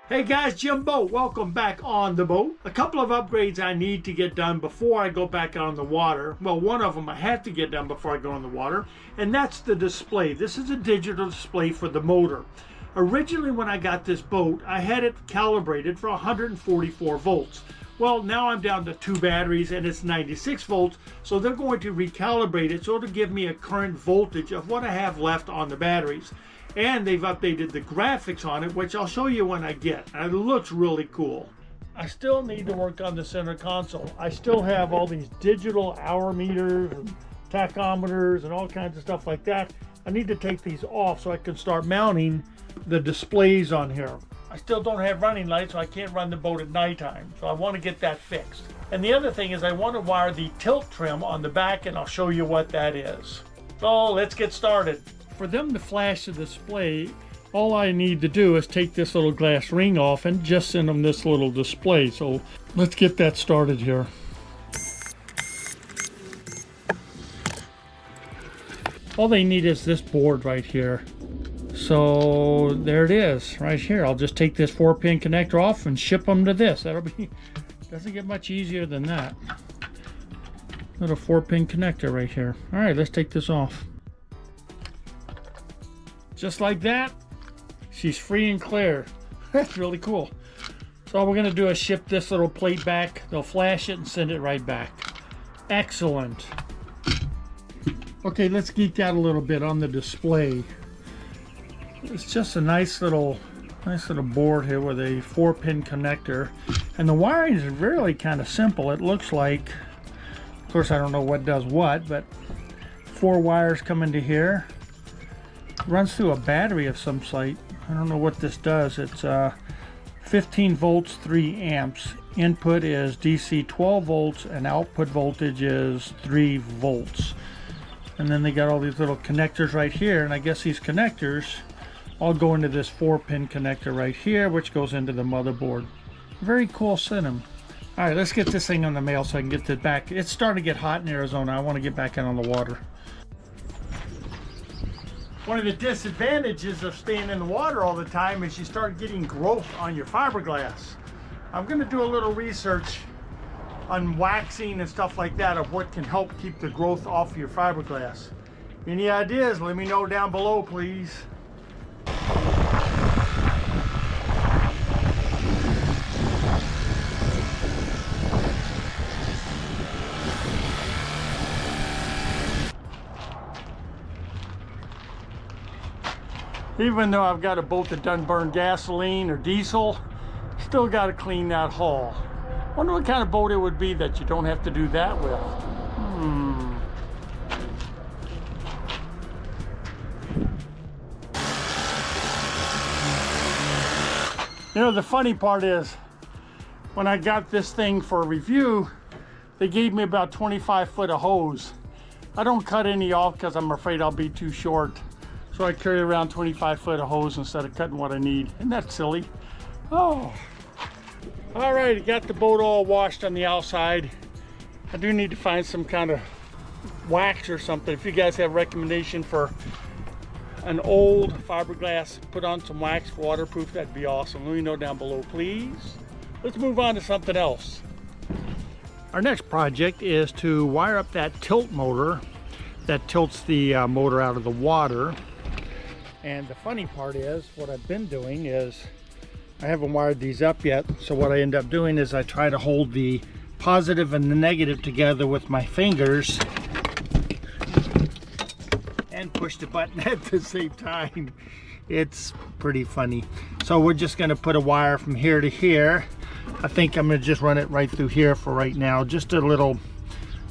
Hey guys, Jim Boat, welcome back on the boat. A couple of upgrades I need to get done before I go back out on the water. Well, one of them I have to get done before I go on the water, and that's the display. This is a digital display for the motor. Originally when I got this boat, I had it calibrated for 144 volts. Well, now I'm down to 2 batteries and it's 96 volts, so they're going to recalibrate it so it'll give me a current voltage of what I have left on the batteries. And they've updated the graphics on it, which I'll show you when I get. And it looks really cool. I still need to work on the center console. I still have all these digital hour meters and tachometers and all kinds of stuff like that. I need to take these off so I can start mounting the displays on here. I still don't have running lights, so I can't run the boat at nighttime. So I want to get that fixed. And the other thing is I want to wire the tilt trim on the back, and I'll show you what that is. So let's get started. For them to flash the display, all I need to do is take this little glass ring off and just send them this little display. So let's get that started here. All they need is this board right here. So there it is right here. I'll just take this 4-pin connector off and ship them to this. Doesn't get much easier than that. Little 4-pin connector right here. All right, let's take this off. Just like that, she's free and clear. That's really cool. So all we're gonna do is ship this little plate back. They'll flash it and send it right back. Excellent. Okay, let's geek out a little bit on the display. It's just a nice little board here with a 4-pin connector. And the wiring is really kind of simple. It looks like, of course I don't know what does what, but 4 wires come into here. Runs through a battery of some sort. I don't know what this does. It's 15 volts, 3 amps. Input is DC 12 volts and output voltage is 3 volts. And then they got all these little connectors right here, and I guess these connectors all go into this 4-pin connector right here, which goes into the motherboard. Very cool system. All right, let's get this thing on the mail so I can get this back. It's starting to get hot in Arizona. I want to get back out on the water. One of the disadvantages of staying in the water all the time is you start getting growth on your fiberglass. I'm going to do a little research on waxing and stuff like that of what can help keep the growth off your fiberglass. Any ideas? Let me know down below, please. Even though I've got a boat that doesn't burn gasoline or diesel, still got to clean that hull. Wonder what kind of boat it would be that you don't have to do that with. You know, the funny part is, when I got this thing for a review, they gave me about 25 foot of hose. I don't cut any off because I'm afraid I'll be too short. So I carry around 25 foot of hose instead of cutting what I need. Isn't that silly? Oh. All right, got the boat all washed on the outside. I do need to find some kind of wax or something. If you guys have a recommendation for an old fiberglass, put on some wax for waterproof, that'd be awesome. Let me know down below, please. Let's move on to something else. Our next project is to wire up that tilt motor that tilts the motor out of the water. And the funny part is, what I've been doing is, I haven't wired these up yet, so what I end up doing is I try to hold the positive and the negative together with my fingers and push the button at the same time. It's pretty funny. So we're just going to put a wire from here to here. I think I'm going to just run it right through here for right now. Just a little,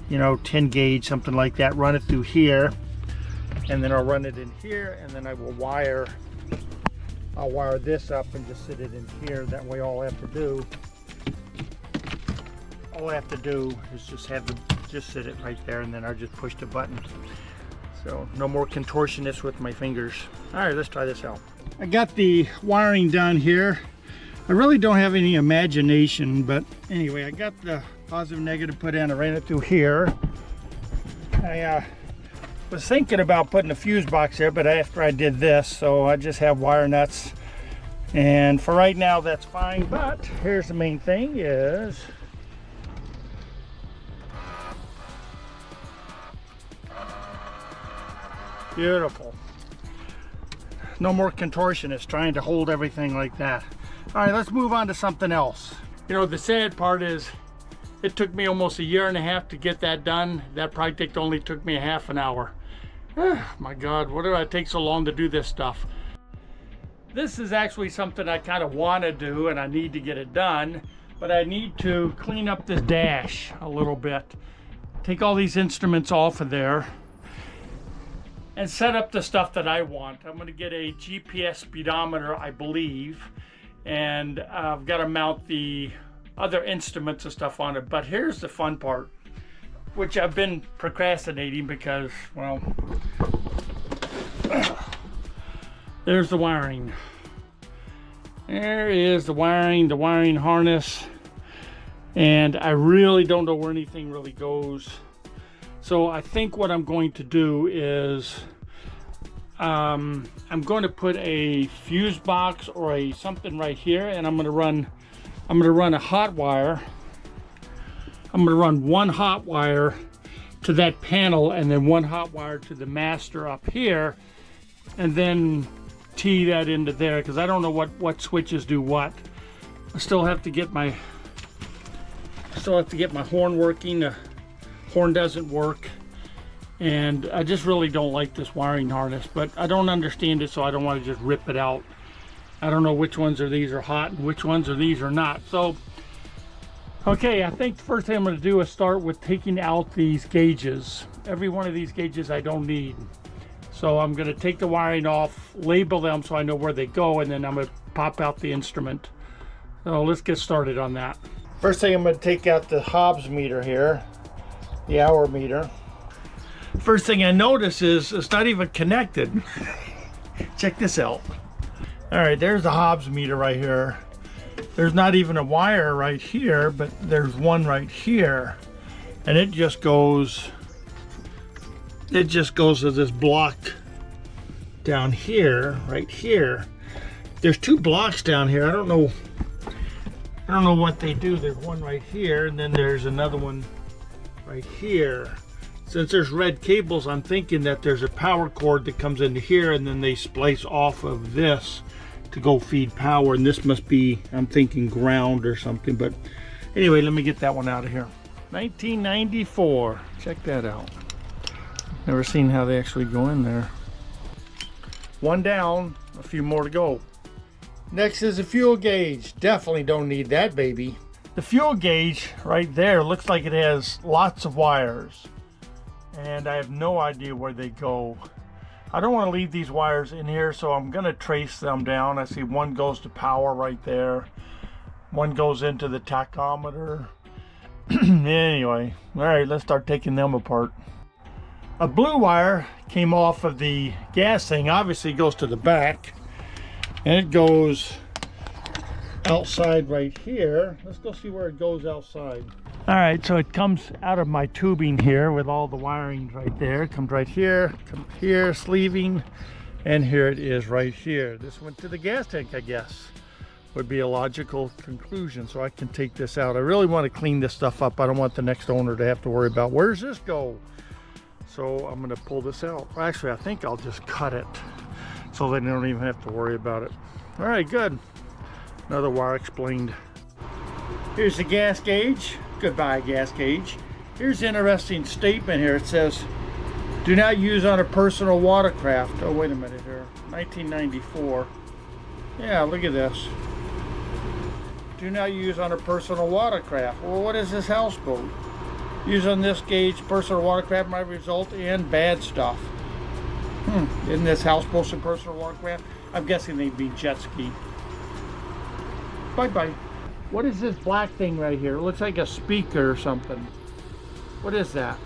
you know, 10 gauge, something like that. Run it through here. And then I'll run it in here, and then I will I'll wire this up and just sit it in here. That way all I have to do is just sit it right there, and then I'll just push the button. So no more contortionist with my fingers. All right, let's try this out. I got the wiring done here. I really don't have any imagination, but anyway, I got the positive negative put in. I ran it through here. I was thinking about putting a fuse box there, but after I did this, so I just have wire nuts And for right now, that's fine. But here's the main thing is beautiful. No more contortionist trying to hold everything like that. All right, let's move on to something else. You know, the sad part is it took me almost 1.5 years to get that done. That project only took me half an hour. My God, what did it take so long to do this stuff? This is actually something I kind of want to do, and I need to get it done, but I need to clean up this dash a little bit. Take all these instruments off of there and set up the stuff that I want. I'm going to get a GPS speedometer, I believe, and I've got to mount the other instruments and stuff on it. But here's the fun part, which I've been procrastinating because, well, there's the wiring. There is the wiring harness, and I really don't know where anything really goes. So I think what I'm going to do is I'm going to put a fuse box or a something right here, and I'm going to run a hot wire. I'm going to run one hot wire to that panel and then one hot wire to the master up here, and then tee that into there, because I don't know what switches do what. I still have to get my horn working. The horn doesn't work, and I just really don't like this wiring harness, but I don't understand it, so I don't want to just rip it out. I don't know which ones of these are hot and which ones of these are not. So okay, I think the first thing I'm going to do is start with taking out these gauges. Every one of these gauges I don't need. So I'm going to take the wiring off, label them so I know where they go, and then I'm going to pop out the instrument. So let's get started on that. First thing, I'm going to take out the Hobbs meter here, the hour meter. First thing I notice is it's not even connected. Check this out. All right, there's the Hobbs meter right here. There's not even a wire right here, but there's one right here, and it just goes to this block down here, right here. There's two blocks down here. I don't know what they do. There's one right here, and then there's another one right here. Since there's red cables, I'm thinking that there's a power cord that comes into here, and then they splice off of this to go feed power, and this must be, I'm thinking, ground or something. But anyway, let me get that one out of here. 1994. Check that out. Never seen how they actually go in there. One down, a few more to go. Next is a fuel gauge. Definitely don't need that baby. The fuel gauge right there looks like it has lots of wires, and I have no idea where they go. I don't want to leave these wires in here, so I'm going to trace them down. I see one goes to power right there. One goes into the tachometer. Anyway, all right, let's start taking them apart. A blue wire came off of the gas thing. Obviously it goes to the back, and it goes outside right here. Let's go see where it goes outside. All right, so it comes out of my tubing here with all the wiring right there. It comes right here, comes here, sleeving, and here it is right here. This went to the gas tank, I guess, would be a logical conclusion. So I can take this out. I really want to clean this stuff up. I don't want the next owner to have to worry about, where's this go? So I'm going to pull this out. Actually, I think I'll just cut it so they don't even have to worry about it. All right, good. Another wire explained. Here's the gas gauge. Goodbye, gas gauge. Here's an interesting statement here. It says, do not use on a personal watercraft. Oh, wait a minute here. 1994. Yeah, look at this. Do not use on a personal watercraft. Well, what is this houseboat? Use on this gauge, personal watercraft might result in bad stuff. Isn't this houseboat some personal watercraft? I'm guessing they'd be jet ski. Bye-bye. What is this black thing right here? It looks like a speaker or something. What is that?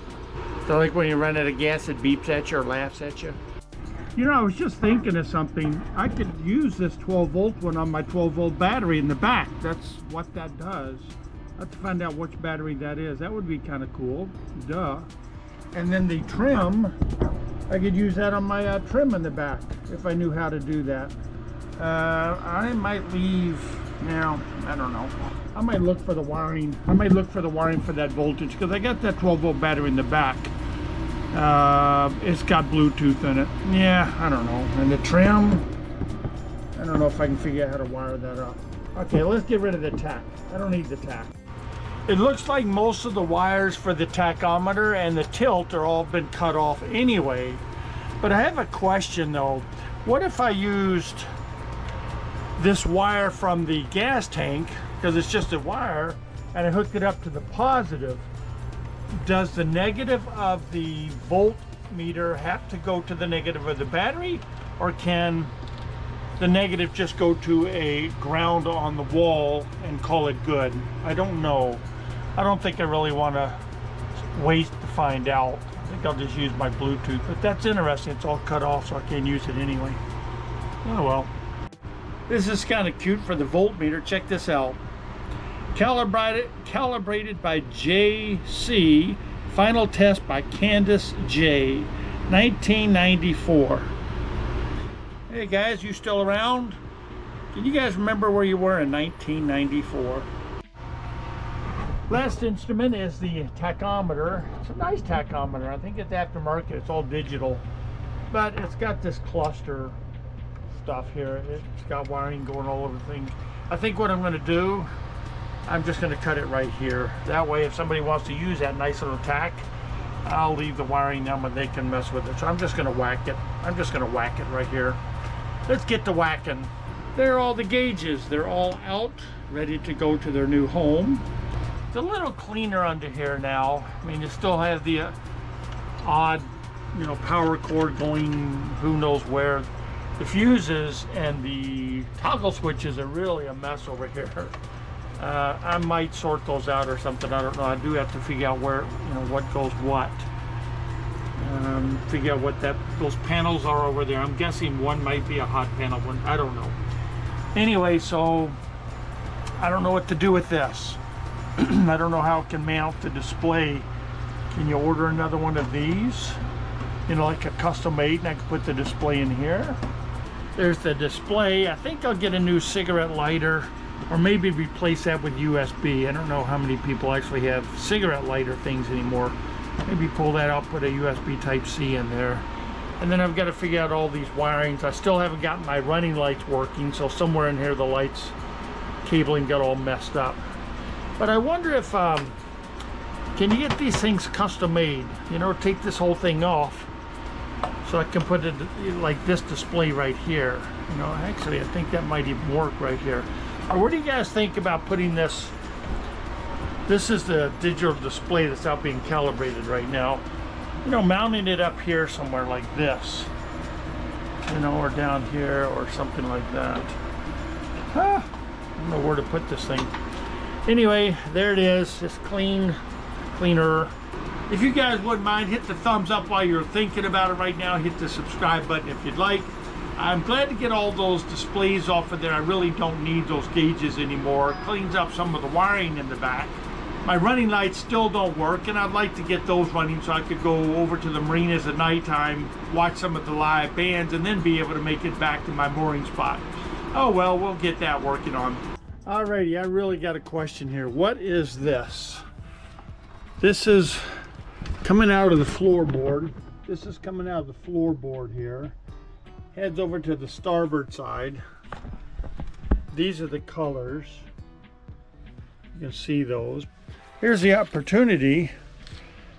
So like when you run out of gas, it beeps at you or laughs at you? You know, I was just thinking of something. I could use this 12-volt one on my 12-volt battery in the back. That's what that does. I have to find out which battery that is. That would be kind of cool. Duh. And then the trim, I could use that on my trim in the back if I knew how to do that. I might leave now. I don't know. I might look for the wiring. I might look for the wiring for that voltage because I got that 12-volt battery in the back. It's got Bluetooth in it. Yeah, I don't know. And the trim, I don't know if I can figure out how to wire that up. Okay, let's get rid of the tack. I don't need the tack. It looks like most of the wires for the tachometer and the tilt are all been cut off anyway. But I have a question though. What if I used this wire from the gas tank, because it's just a wire, and I hooked it up to the positive? Does the negative of the voltmeter have to go to the negative of the battery, or can the negative just go to a ground on the wall and call it good? I don't know. I don't think I really want to wait to find out. I think I'll just use my Bluetooth, but that's interesting. It's all cut off, so I can't use it anyway. Oh well. This is kind of cute for the voltmeter. Check this out. Calibrated by JC. Final test by Candace J. 1994. Hey guys, you still around? Can you guys remember where you were in 1994? Last instrument is the tachometer. It's a nice tachometer. I think it's aftermarket. It's all digital, but it's got this cluster stuff here. It's got wiring going all over things. I think what I'm going to do, I'm just going to cut it right here. That way, if somebody wants to use that nice little tack, I'll leave the wiring them and they can mess with it. So I'm just going to whack it. I'm just going to whack it right here. Let's get to whacking. There are all the gauges. They're all out, ready to go to their new home. It's a little cleaner under here now. I mean, you still have the odd, you know, power cord going who knows where. The fuses and the toggle switches are really a mess over here. I might sort those out or something. I don't know. I do have to figure out where, you know, what goes what. Figure out what those panels are over there. I'm guessing one might be a hot panel one. I don't know. Anyway, so I don't know what to do with this. I don't know how it can mount the display. Can you order another one of these? You know, like a custom made, and I can put the display in here. There's the display. I think I'll get a new cigarette lighter, or maybe replace that with USB. I don't know how many people actually have cigarette lighter things anymore. Maybe pull that out, put a USB Type-C in there. And then I've got to figure out all these wirings. I still haven't gotten my running lights working, so somewhere in here the lights cabling got all messed up. But I wonder if, can you get these things custom made? You know, take this whole thing off so I can put it like this display right here. You know, actually I think that might even work right here. Or what do you guys think about putting this? This is the digital display that's out being calibrated right now. You know, mounting it up here somewhere like this. You know, or down here or something like that. I don't know where to put this thing. Anyway, there it is. It's cleaner. If you guys wouldn't mind, hit the thumbs up while you're thinking about it right now. Hit the subscribe button if you'd like. I'm glad to get all those displays off of there. I really don't need those gauges anymore. It cleans up some of the wiring in the back. My running lights still don't work, and I'd like to get those running so I could go over to the marinas at nighttime, watch some of the live bands, and then be able to make it back to my mooring spot. Oh well, we'll get that working on. Alrighty, I really got a question here. What is this? This is coming out of the floorboard. This is coming out of the floorboard here. Heads over to the starboard side. These are the colors. You can see those. Here's the opportunity,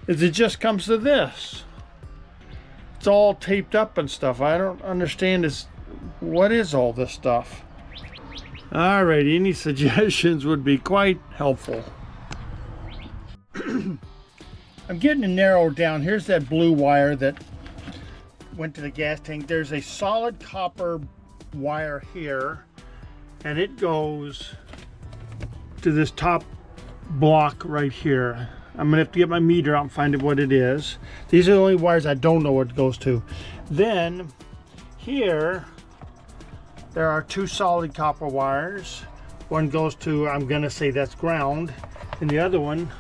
is it just comes to this. It's all taped up and stuff. I don't understand what is all this stuff? Alright, any suggestions would be quite helpful. I'm getting it narrowed down. Here's that blue wire that went to the gas tank. There's a solid copper wire here, and it goes to this top block right here. I'm gonna have to get my meter out and find out what it is. These are the only wires I don't know what it goes to. Then here there are two solid copper wires. One goes to, I'm gonna say that's ground, and the other one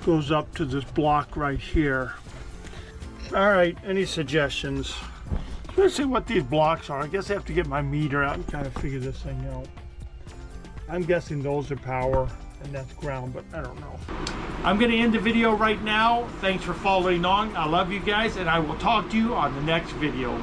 goes up to this block right here. All right, any suggestions? Let's see what these blocks are. I guess I have to get my meter out and kind of figure this thing out. I'm guessing those are power and that's ground, but I don't know. I'm going to end the video right now. Thanks for following on. I love you guys, and I will talk to you on the next video.